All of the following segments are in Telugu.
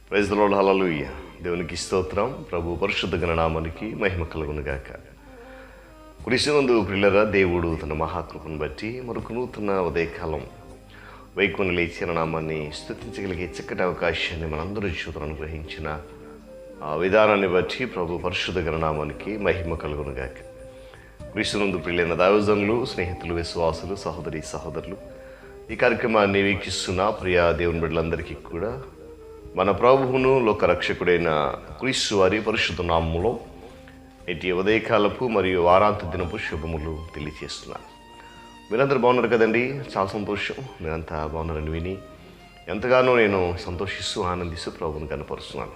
ప్రైజ్ ది లార్డ్, హల్లెలూయా. దేవునికి స్తోత్రం. ప్రభు పరిశుద్ధ నామానికి మహిమ కలుగును గాక. క్రీస్తునందు ప్రియులారా, దేవుడు తన మహాకృపను బట్టి మరొక నూతన ఉదయకాలం వైకుని లేచిన నామాన్ని స్తుతించగలిగే చక్కటి అవకాశాన్ని మనందరూ చూతను అనుగ్రహించిన ఆ విధానాన్ని బట్టి ప్రభు పరిశుద్ధ నామానికి మహిమ కలుగును గాక. క్రీస్తునందు ప్రియులైన దైవజనులు, స్నేహితులు, విశ్వాసులు, సహోదరి సహోదరులు, ఈ కార్యక్రమాన్ని వీక్షిస్తున్న ప్రియ దేవుని బిడ్డలందరికీ కూడా మన ప్రభువును లోకరక్షకుడైన క్రీస్తు వారి పరిశుద్ధ నామములో ఇటు ఉదయకాలపు మరియు వారాంత దినపు శుభములు తెలియజేస్తున్నాను. మీరందరూ బాగున్నారు కదండి? చాలా సంతోషం. మీరంతా బాగున్నారని విని ఎంతగానో నేను సంతోషిస్తూ ఆనందిస్తూ ప్రభువును కనపరుస్తున్నాను.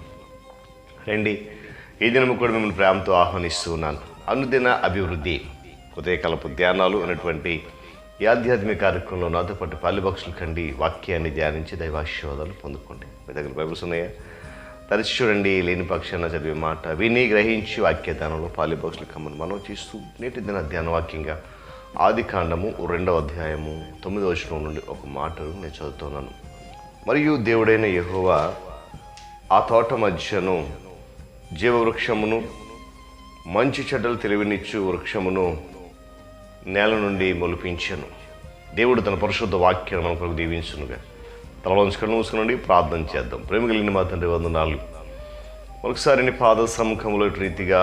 రండి, ఈ దినము కూడా మిమ్మల్ని ప్రేమతో ఆహ్వానిస్తూ ఉన్నాను. అనుదిన అభివృద్ధి ఉదయకాలపు ధ్యానాలు అనేటువంటి ఈ ఆధ్యాత్మిక కార్యక్రమంలో నాతో పాటు పాలిబాక్సులు కండి వాక్యాన్ని ధ్యానించి దైవాశీర్వాదాలు పొందుకోండి. మీ దగ్గర బైబిల్స్ ఉన్నాయా? తరచి చూడండి. లేని పక్షాన చదివే మాట విని గ్రహించి వాక్య ధ్యానంలో పాలిబాక్సులు కమ్మని మనం చేస్తూ నేటి దిన ధ్యాన వాక్యంగా ఆదికాండము 2వ అధ్యాయము 9వ వచనం నుండి ఒక మాటను నేను చదువుతున్నాను. మరియు దేవుడైన యెహోవా ఆ తోట మధ్యను జీవవృక్షమును మంచి చెడ్డలు తెలివినిచ్చు వృక్షమును నేల నుండి మొలిపించను. దేవుడు తన పరిశుద్ధ వాక్యాన్ని మన కొరకు దీవించునుగా. తలలోంచుకొని మూసుకునండి, ప్రార్థన చేద్దాం. ప్రేమ కలిగిన మా తండ్రి, వందనాలు. మరొకసారి నీ పాద సముఖంలో రీతిగా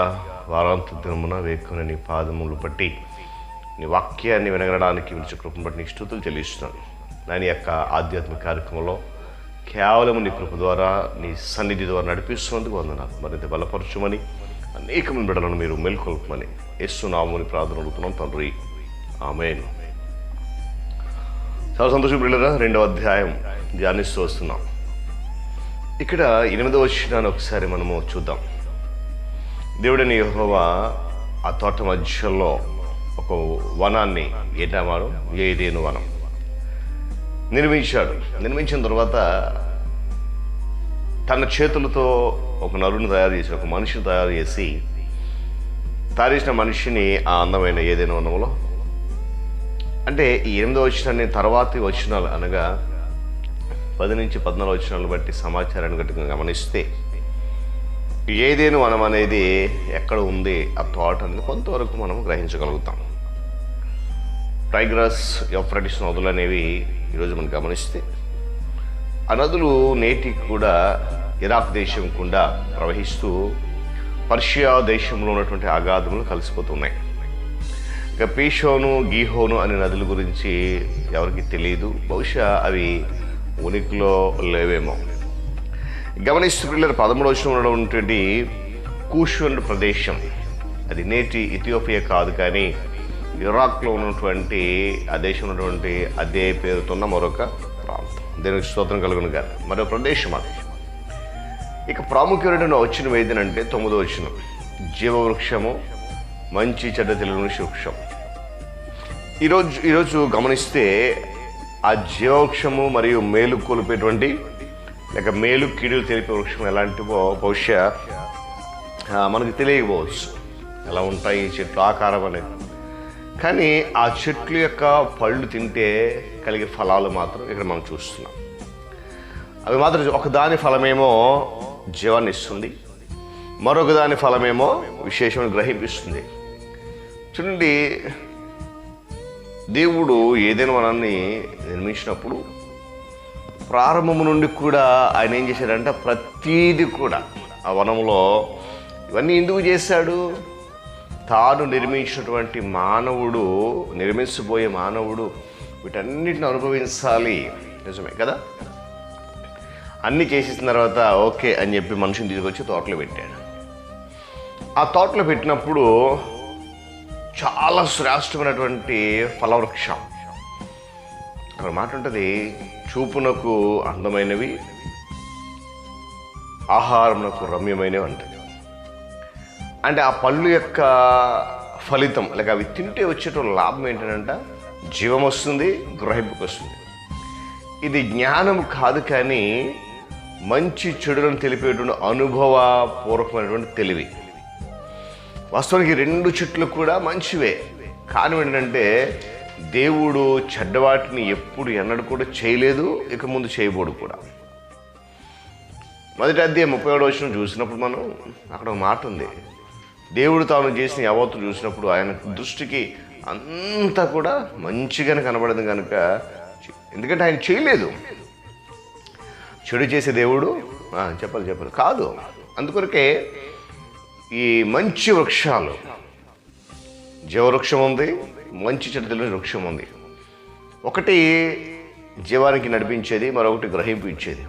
వారాంత దినమున వేకుని నీ పాదములు పట్టి నీ వాక్యాన్ని వినగడానికి విడిచి కృపను బట్టి నీ స్తుతులు చెల్లిస్తున్నాను. నేను ఈ యొక్క ఆధ్యాత్మిక కార్యక్రమంలో కేవలం నీ కృప ద్వారా, నీ సన్నిధి ద్వారా నడిపిస్తున్నందుకు వందనాలు. మరింత బలపరచుమని, అనేక మంది బిడ్డలను మీరు మేల్కొల్పమని యేసు నామమున ప్రార్థన అడుగుతున్నాం తండ్రి, ఆమేన్. చాలా సంతోషం పిల్లరా. 2వ అధ్యాయం ధ్యానిస్తూ వస్తున్నాం. ఇక్కడ 8వ వచనాన్ని ఒకసారి మనము చూద్దాం. దేవుడైన యెహోవా ఆ తోట మధ్యలో ఒక వనాన్ని, ఏటామాడు ఏదేను వనం నిర్మించాడు. నిర్మించిన తర్వాత తన చేతులతో ఒక నరుని తయారు చేసి, ఒక మనిషిని తయారు చేసిన మనిషిని ఆ అందమైన ఏదైనా వనంలో, అంటే ఈ 8వ వచనాన్ని తర్వాతి వచనాలు అనగా 10 నుంచి 14 వచనాలను బట్టి సమాచారాన్ని గట్టిగా గమనిస్తే ఏదేను వనం అనేది ఎక్కడ ఉంది, ఆ తోట అనేది కొంతవరకు మనం గ్రహించగలుగుతాం. టైగ్రస్, యూఫ్రటీస్ నదులు అనేవి ఈరోజు మనం గమనిస్తే ఆ నదులు నేటికి కూడా ఇరాక్ దేశం గుండా ప్రవహిస్తూ పర్షియా దేశంలో ఉన్నటువంటి అగాధములు కలిసిపోతున్నాయి. ఇక పీషోను, గీహోను అనే నదుల గురించి ఎవరికి తెలియదు. బహుశా అవి ఉనికిలో లేవేమో. గమనిస్తూ పిల్లలు 13వ వచనంలో ఉన్నటువంటి కూషు ప్రదేశం, అది నేటి ఇథియోపియా కాదు, కానీ ఇరాక్లో ఉన్నటువంటి ఆ దేశం ఉన్నటువంటి అదే పేరుతున్న మరొక ప్రాంతం. దీనికి స్తోత్రం కలుగును గాక. మరో ప్రదేశం అది. ఇక ప్రాముఖ్యమైన వచనం ఏదనంటే 9వ వచనం, జీవవృక్షము మంచి చెడ్డ తెలియని వృక్షం. ఈరోజు గమనిస్తే ఆ జీవవృక్షము మరియు మేలు కొలిపేటువంటి, లేక మేలు కీడులు తెలిపే వృక్షం ఎలాంటివో బహుశా మనకు తెలియకపోవచ్చు. ఎలా ఉంటాయి ఈ చెట్లు ఆకారం అనేది. కానీ ఆ చెట్లు యొక్క పళ్ళు తింటే కలిగే ఫలాలు మాత్రం ఇక్కడ మనం చూస్తున్నాం. అవి మాత్రం ఒకదాని ఫలమేమో జీవాన్ని ఇస్తుంది, మరొక దాని ఫలమేమో విశేషమైన గ్రహింపిస్తుంది. చూడండి, దేవుడు ఏదైనా వనాన్ని నిర్మించినప్పుడు ప్రారంభం నుండి కూడా ఆయన ఏం చేశాడంటే ప్రతీది కూడా ఆ వనంలో ఇవన్నీ ఎందుకు చేశాడు? తాను నిర్మించినటువంటి మానవుడు, నిర్మించబోయే మానవుడు వీటన్నిటిని అనుభవించాలి. నిజమే కదా? అన్నీ చేసేసిన తర్వాత ఓకే అని చెప్పి మనిషిని తీసుకొచ్చి తోటలో పెట్టాడు. ఆ తోటలో పెట్టినప్పుడు చాలా శ్రేష్టమైనటువంటి ఫలవృక్షం. అక్కడ మాట ఉంటుంది, చూపునకు అందమైనవి, ఆహారమునకు రమ్యమైనవి అంటది. అంటే ఆ పళ్ళు యొక్క ఫలితం, లేక అవి తింటే వచ్చేటువంటి లాభం ఏంటంటే జీవం వస్తుంది, గ్రహింపుకి వస్తుంది. ఇది జ్ఞానం కాదు, కానీ మంచి చెడులను తెలిపేటువంటి అనుభవపూర్వకమైనటువంటి తెలివి. వాస్తవానికి 2 చెట్లు కూడా మంచివే. కానీ ఏంటంటే దేవుడు చెడ్డవాటిని ఎప్పుడు ఎన్నడూ కూడా చేయలేదు, ఇక ముందు చేయబోడు కూడా. మొదటి అధ్యాయం 37వ వచనం చూసినప్పుడు మనం అక్కడ ఒక మాట ఉంది. దేవుడు తాను చేసిన యావత్తు చూసినప్పుడు ఆయన దృష్టికి అంతా కూడా మంచిగానే కనబడింది కనుక, ఎందుకంటే ఆయన చేయలేదు. చెడు చేసే దేవుడు చెప్పాలి కాదు. అందుకొరకే ఈ మంచి వృక్షాలు, జీవవృక్షం ఉంది, మంచి చెడు తెలియని వృక్షం ఉంది. ఒకటి జీవానికి నడిపించేది, మరొకటి గ్రహింపించేది.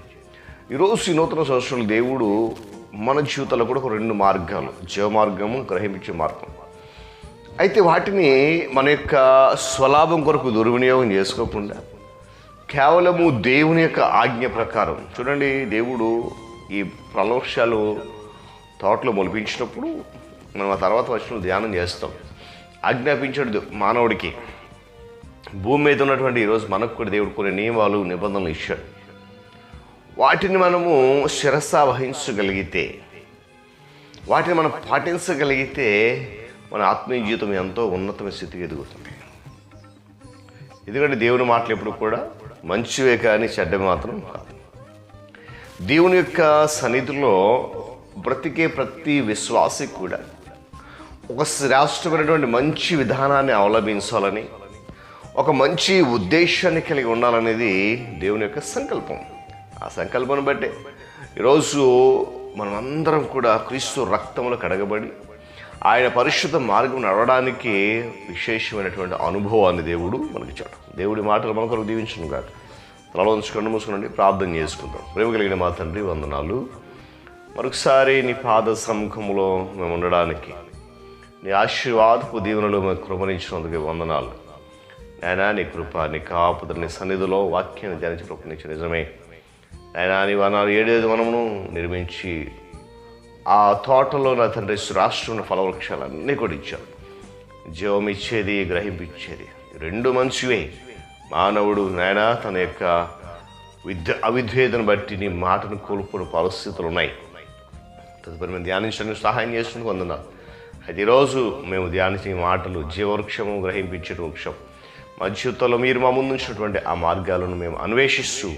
ఈరోజు ఈ నూతన సంవత్సరంలో దేవుడు మన జీవితంలో కూడా ఒక 2 మార్గాలు, జీవ మార్గము, గ్రహించే మార్గం. అయితే వాటిని మన యొక్క స్వలాభం కొరకు దుర్వినియోగం చేసుకోకుండా కేవలము దేవుని యొక్క ఆజ్ఞ ప్రకారం. చూడండి, దేవుడు ఈ ఫలవృక్షాలు తోటలో మొలిపించినప్పుడు మనం ఆ తర్వాత వచ్చిన ధ్యానం చేస్తాం. ఆజ్ఞాపించాడు మానవుడికి. భూమి మీద ఉన్నటువంటి ఈరోజు మనకు కూడా దేవుడు కొన్ని నియమాలు, నిబంధనలు ఇచ్చాడు. వాటిని మనము శిరసా వహించగలిగితే, వాటిని మనం పాటించగలిగితే మన ఆత్మీయ జీవితం ఎంతో ఉన్నతమైన స్థితికి ఎదుగుతుంది. ఎందుకంటే దేవుని మాటలు ఎప్పుడు కూడా మంచివే కానీ చెడ్డవి మాత్రం కాదు. దేవుని యొక్క సన్నిధిలో బ్రతికే ప్రతి విశ్వాసి కూడా ఒక శ్రేష్టమైనటువంటి మంచి విధానాన్ని అవలంబించాలని, ఒక మంచి ఉద్దేశాన్ని కలిగి ఉండాలనేది దేవుని యొక్క సంకల్పం. ఆ సంకల్పాన్ని బట్టే ఈరోజు మనం అందరం కూడా క్రీస్తు రక్తంలో కడగబడి ఆయన పరిశుద్ధ మార్గం నడవడానికి విశేషమైనటువంటి అనుభవాన్ని దేవుడు మనకిచ్చాడు. దేవుడి మాటలు మన కొరకు దీవించును కాక. తలలో ఉంచుకొని మూసుకునండి, ప్రార్థన చేసుకుందాం. ప్రేమ కలిగిన మా తండ్రి, వందనాలు. మరొకసారి నీ పాద సముఖంలో మేము ఉండడానికి, నీ ఆశీర్వాదపు దీవెనలు మేము కృపణించినందుకు వందనాలు. నాయనా, నీ కృప, నీ కాపుదల, నీ సన్నిధిలో వాక్యాన్ని ధ్యానించి కృపణించి నిజమే నాయనా. నీ వనాలు 7 వనమును నిర్మించి ఆ తోటలో నా తండ్రి రాష్ట్రంలో ఫలవృక్షాలన్నీ కూడా ఇచ్చాను. జీవం ఇచ్చేది, గ్రహింపించేది 2 మంచివే. మానవుడు నాయనా తన యొక్క అవిధేయతను బట్టి నీ మాటను కోల్పోయిన పరిస్థితులు ఉన్నాయి. తదుపరి మేము ధ్యానించడానికి సహాయం చేస్తున్నందుకు వందనాలు. అయితే ఈరోజు మేము ధ్యానించిన మాటలు జీవవృక్షము, గ్రహింపించే వృక్షం, మా జీవితంలో మీరు మా ముందు ఉంచినటువంటి ఆ మార్గాలను మేము అన్వేషిస్తూ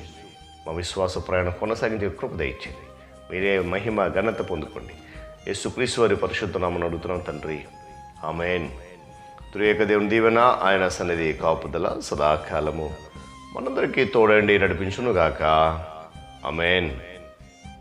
మా విశ్వాస ప్రయాణం కొనసాగించే కృప దయచేయండి. మీరే మహిమ, ఘనత పొందుకోండి. యేసుక్రీస్తు వారి పరిశుద్ధ నామమున అడుగుతున్నాం తండ్రి, ఆమేన్. త్రియేక దేవుని దీవెన, ఆయన సన్నిధి కాపుదల సదాకాలము మనందరికీ తోడండి, నడిపించునుగాక. ఆమేన్.